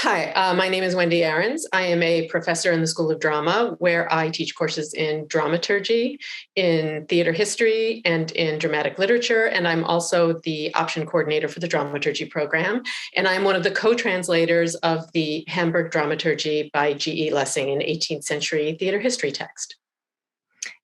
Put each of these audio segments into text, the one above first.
Hi, my name is Wendy Arons. I am a professor in the School of Drama, where I teach courses in dramaturgy, in theater history, and in dramatic literature. And I'm also the option coordinator for the dramaturgy program. And I'm one of the co-translators of the Hamburg Dramaturgy by G.E. Lessing, an 18th century theater history text.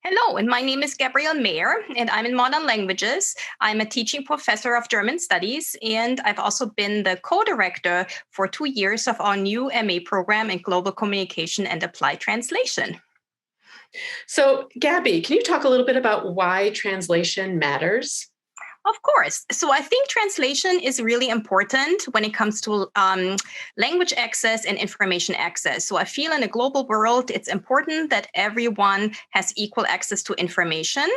Hello, and my name is Gabriele Maier, and I'm in modern languages. I'm a teaching professor of German studies, and I've also been the co-director for 2 years of our new MA program in global communication and applied translation. So, Gabby, can you talk a little bit about why translation matters? Of course. So I think translation is really important when it comes to language access and information access. So I feel in a global world, it's important that everyone has equal access to information.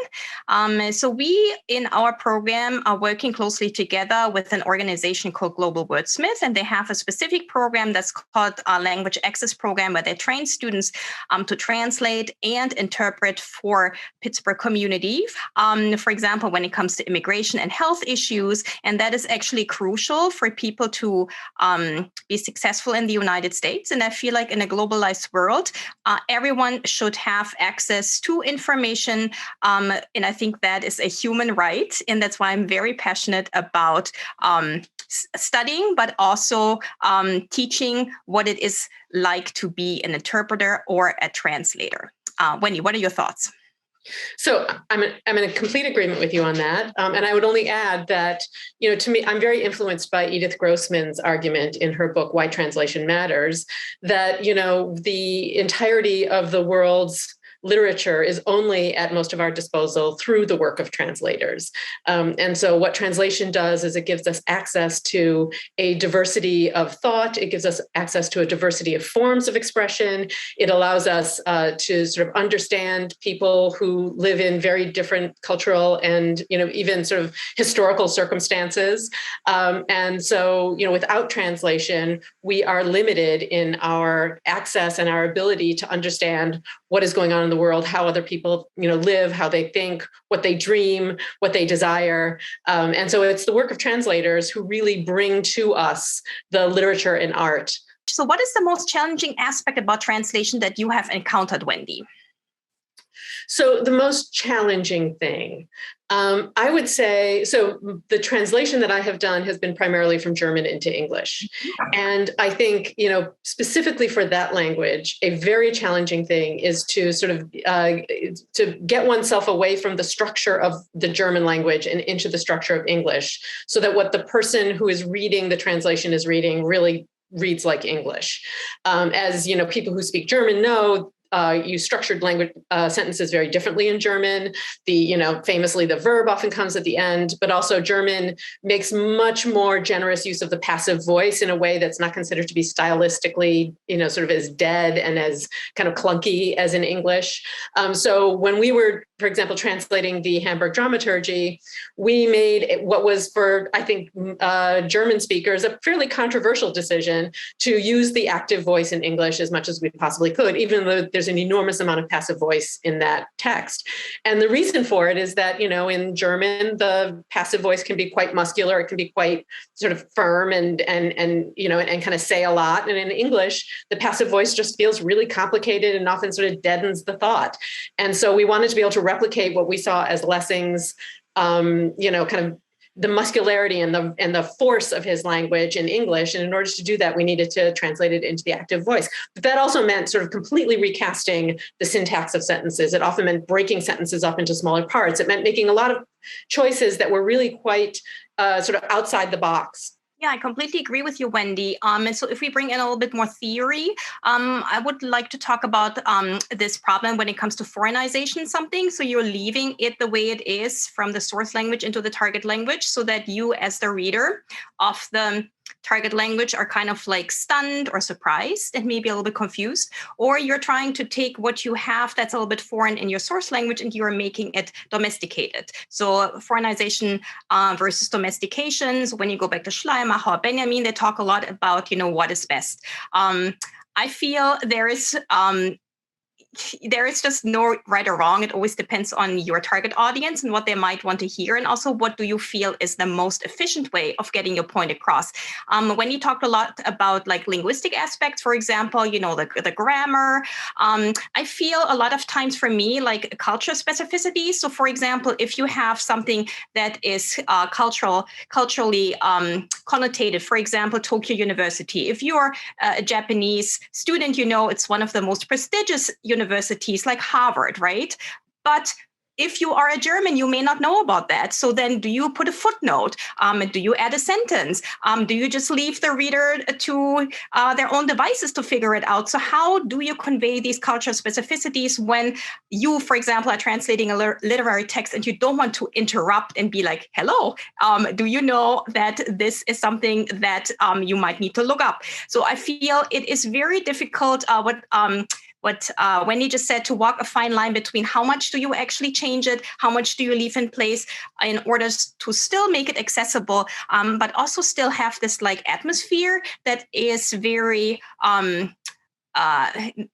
So we in our program are working closely together with an organization called Global Wordsmith, and they have a specific program that's called a Language Access Program, where they train students to translate and interpret for Pittsburgh community. For example, when it comes to immigration and health issues. And that is actually crucial for people to be successful in the United States. And I feel like in a globalized world, everyone should have access to information. And I think that is a human right. And that's why I'm very passionate about studying, but also teaching what it is like to be an interpreter or a translator. Wendy, what are your thoughts? So I'm in a complete agreement with you on that. And I would only add that, to me, I'm very influenced by Edith Grossman's argument in her book, Why Translation Matters, that, the entirety of the world's literature is only at most of our disposal through the work of translators. And so what translation does is it gives us access to a diversity of thought. It gives us access to a diversity of forms of expression. It allows us to sort of understand people who live in very different cultural and, even sort of historical circumstances. And so, without translation, we are limited in our access and our ability to understand what is going on in the world, how other people, live, how they think, what they dream, what they desire. And so it's the work of translators who really bring to us the literature and art. So what is the most challenging aspect about translation that you have encountered, Wendy? So the most challenging thing, I would say, so the translation that I have done has been primarily from German into English. And I think, specifically for that language, a very challenging thing is to sort of to get oneself away from the structure of the German language and into the structure of English, so that what the person who is reading the translation is reading really reads like English. As people who speak German know, you structured language sentences very differently in German. Famously, the verb often comes at the end, but also German makes much more generous use of the passive voice in a way that's not considered to be stylistically, sort of as dead and as kind of clunky as in English. So when we were, for example, translating the Hamburg Dramaturgy, we made what was for, I think, German speakers, a fairly controversial decision to use the active voice in English as much as we possibly could, even though there's an enormous amount of passive voice in that text. And the reason for it is that, in German, the passive voice can be quite muscular. It can be quite sort of firm and kind of say a lot. And in English, the passive voice just feels really complicated and often sort of deadens the thought. And so we wanted to be able to replicate what we saw as Lessing's, kind of the muscularity and the force of his language in English. And in order to do that, we needed to translate it into the active voice. But that also meant sort of completely recasting the syntax of sentences. It often meant breaking sentences up into smaller parts. It meant making a lot of choices that were really quite sort of outside the box. Yeah, I completely agree with you, Wendy. And so if we bring in a little bit more theory, I would like to talk about this problem when it comes to foreignization something. So you're leaving it the way it is from the source language into the target language, so that you as the reader of the target language are kind of like stunned or surprised and maybe a little bit confused, or you're trying to take what you have that's a little bit foreign in your source language and you're making it domesticated. So foreignization versus domestications, when you go back to Schleiermacher or Benjamin, they talk a lot about, what is best. I feel there is there is just no right or wrong. It always depends on your target audience and what they might want to hear. And also, what do you feel is the most efficient way of getting your point across? When you talked a lot about like linguistic aspects, for example, the grammar, I feel a lot of times for me, like cultural specificity. So for example, if you have something that is culturally connotated, for example, Tokyo University, if you're a Japanese student, it's one of the most prestigious universities like Harvard, right? But if you are a German, you may not know about that. So then do you put a footnote? Do you add a sentence? Do you just leave the reader to their own devices to figure it out? So how do you convey these cultural specificities when you, for example, are translating a literary text and you don't want to interrupt and be like, hello, do you know that this is something that you might need to look up? So I feel it is very difficult what Wendy just said, to walk a fine line between how much do you actually change it, how much do you leave in place in order to still make it accessible, but also still have this like atmosphere that is very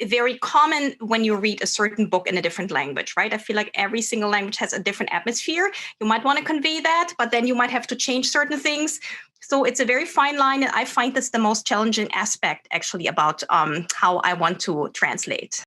very common when you read a certain book in a different language, right? I feel like every single language has a different atmosphere. You might want to convey that, but then you might have to change certain things. So it's a very fine line, and I find this the most challenging aspect actually about how I want to translate.